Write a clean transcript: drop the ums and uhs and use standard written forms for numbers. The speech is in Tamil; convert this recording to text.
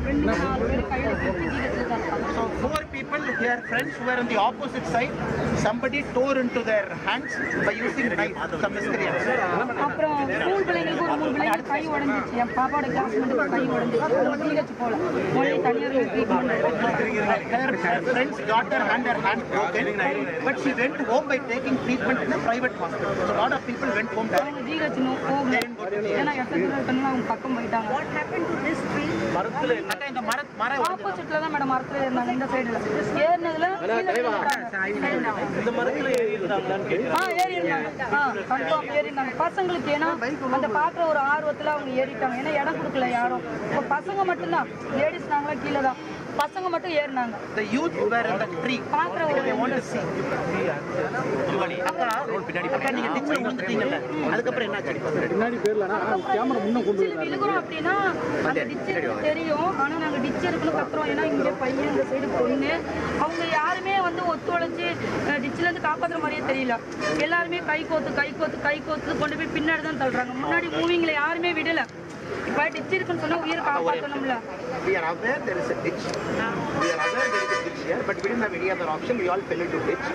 ஃப்ரெண்டுங்க 4 பேர் கையில தூக்கி ஜிஹெச்ல தான் இருக்காங்க. So 4 people here, friends who were on the opposite side, somebody tore into their hands by using knife, some miscreants. அப்புறம் ஸ்கூல் பிள்ளைங்களுக்கு ஒரு 3 பிள்ளைங்க கை உடைஞ்சிச்சு. என் பாப்பாவோட கிளாஸ்மேட்டுக்கு கை உடைஞ்சிச்சு. அவங்க ஜிஹெச் போல ஒன்லி தனியார் treatment. Her friend's daughter had her hand broken, but she went home by taking treatment in a private hospital. So a lot of people went home அவங்க directly. ஜிஹெச் போகல. ஏன்னா எத்தனை இருக்கணும் அவங்க பக்கம் போயிட்டாங்க. What happened to this tree? அக்கா, இந்த மர ஆப்போசிட்ல தான் மேடம் மரத்துல இருந்தாங்க. இந்த சைடுல ஏறினதுல இந்த மரத்துல ஏறி இருந்தாங்களான்னு கேட்கிறேன். ஏறி இருந்தாங்க. கன்ஃபார்ம் ஏறி இருந்தாங்க. பசங்களுக்கு ஏன்னா அந்த பாக்குற ஒரு ஆர்வத்துல அவங்க ஏறிட்டாங்க. ஏன்னா இடம் கொடுக்கல யாரும். இப்போ பசங்க மட்டும்தான், லேடிஸ் நாங்களா கீழே தான், பசங்க மட்டும் ஏறினாங்க. The youth were in the tree. பாக்குற ஒரு They want to see. அக்கா, நீங்க ditchல விழுந்துட்டீங்கல்ல, அதுக்கப்புறம் என்னாச்சு? பின்னாடி பேர்லனா கேமரா முன்ன கொண்டு டிச்சில் விழுகுறோம் அப்படின்னா அந்த டிச்சு தெரியும். ஆனா நாங்க டிச்சு இருக்குன்னு கத்துறோம். ஏன்னா இங்க பையன் இந்த சைடு பொண்ணு, அவங்க யாருமே வந்து ஒத்துழைச்சு டிச்சில இருந்து காப்பாத்துற மாதிரியே தெரியல. எல்லாருமே கை கோத்து கொண்டு போய் பின்னாடி தான் தள்ளுறாங்க. முன்னாடி மூவிங்ல யாருமே விடல. இப்ப டிச்சு இருக்குன்னு சொன்னா உயிரை காப்பாற்றணும்ல. We are aware there is a ditch. We are aware there is a ditch here, but we didn't have any other option. We all fell into ditch.